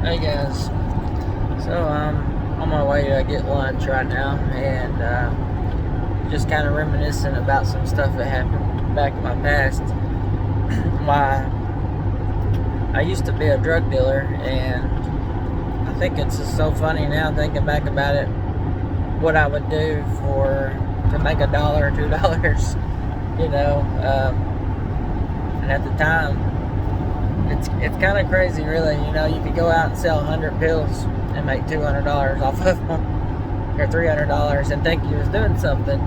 Hey guys, so I'm on my way to get lunch right now, and just kind of reminiscing about some stuff that happened back in my past. Why I used to be a drug dealer, and I think it's just so funny now thinking back about it. What I would do to make $1 or $2, you know, and at the time, it's kind of crazy, really. You could go out and sell 100 pills and make $200 off of them, or $300, and think you was doing something,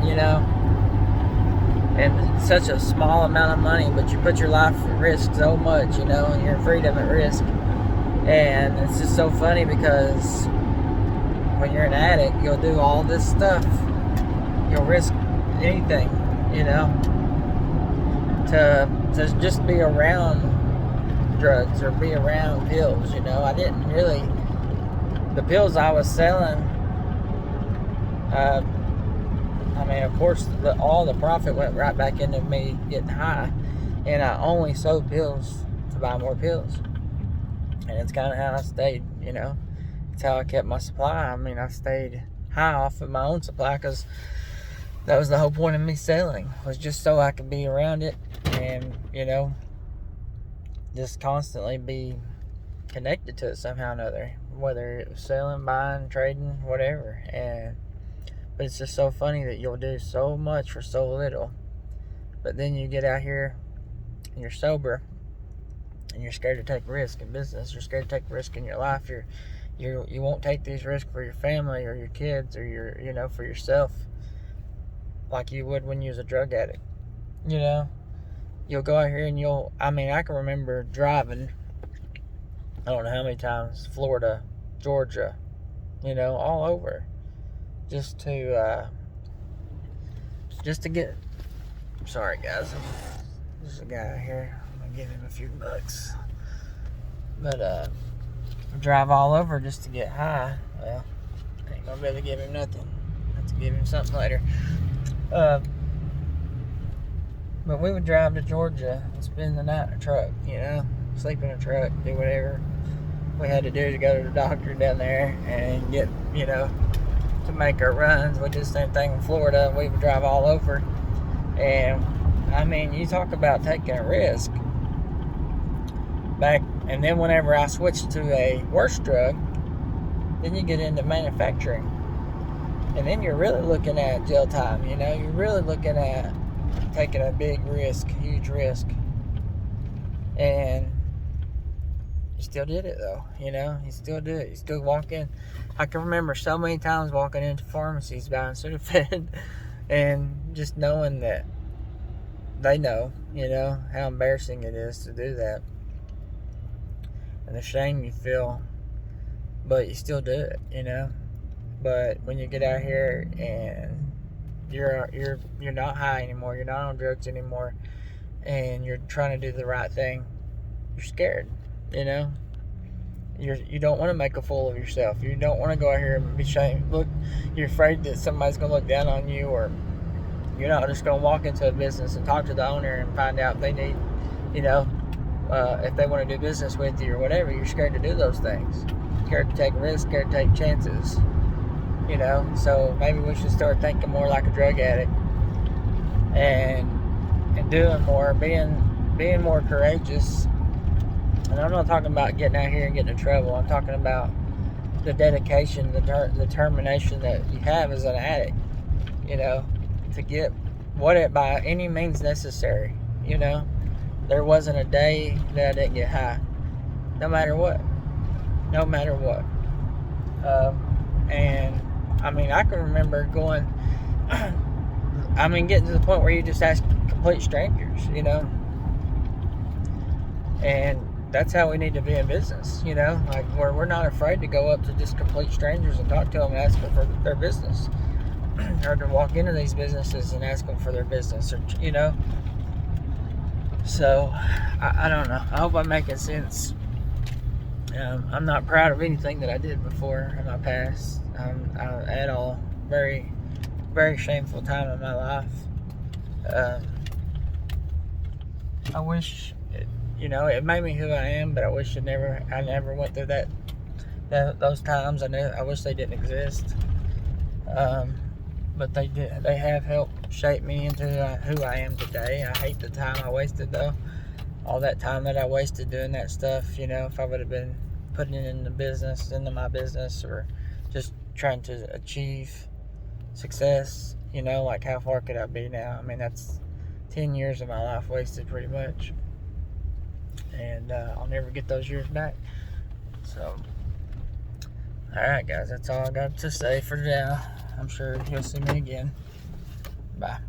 and such a small amount of money, but you put your life at risk so much, and your freedom at risk. And it's just so funny because when you're an addict, you'll do all this stuff. You'll risk anything, to just be around drugs or be around pills. I didn't really, the pills I was selling, of course, all the profit went right back into me getting high, and I only sold pills to buy more pills. And it's kind of how I stayed. It's how I kept my supply. I stayed high off of my own supply, because that was the whole point of me selling, was just so I could be around it, and just constantly be connected to it somehow or another, whether it was selling, buying, trading, whatever. But it's just so funny that you'll do so much for so little, but then you get out here and you're sober, and you're scared to take risk in business. You're scared to take risk in your life. You won't take these risks for your family or your kids, or for yourself, like you would when you was a drug addict. You'll go out here and I can remember driving, I don't know how many times, Florida, Georgia, all over, just to get, sorry guys, there's a guy here, I'm gonna give him a few bucks, but drive all over just to get high. Well, I ain't gonna be able to give him nothing. I have to give him something later. But we would drive to Georgia and spend the night in a truck, sleep in a truck, do whatever we had to do to go to the doctor down there and get, to make our runs. We did the same thing in Florida. We would drive all over. And, you talk about taking a risk. And then whenever I switched to a worse drug, then you get into manufacturing. And then you're really looking at jail time, You're really looking at taking a big risk, huge risk. And you still did it, though, You still do it. You still walk in. I can remember so many times walking into pharmacies buying Sudafed and just knowing that they know, how embarrassing it is to do that. And the shame you feel, but you still do it, But when you get out here and you're not high anymore, you're not on drugs anymore, and you're trying to do the right thing, you're scared, You don't want to make a fool of yourself. You don't want to go out here and be shamed. You're afraid that somebody's going to look down on you, or you're not just going to walk into a business and talk to the owner and find out if they need, if they want to do business with you or whatever. You're scared to do those things. Scared to take risks, scared to take chances. So maybe we should start thinking more like a drug addict, and doing more, being more courageous. And I'm not talking about getting out here and getting in trouble. I'm talking about the dedication, the determination that you have as an addict, to get by any means necessary. There wasn't a day that I didn't get high, no matter what. And I can remember going, getting to the point where you just ask complete strangers, and that's how we need to be in business, like where we're not afraid to go up to just complete strangers and talk to them and ask them for their business, or to walk into these businesses and ask them for their business, or So I don't know. I hope I'm making sense. I'm not proud of anything that I did before in my past. At all. Very, very shameful time in my life. I wish, it made me who I am, but I wish I never went through that those times. I wish they didn't exist. But they did. They have helped shape me into who I am today. I hate the time I wasted, though. All that time that I wasted doing that stuff, if I would have been putting it into my business, or just trying to achieve success, like how far could I be now? I mean, that's 10 years of my life wasted pretty much. And I'll never get those years back. So, alright, guys, that's all I got to say for now. I'm sure you'll see me again. Bye.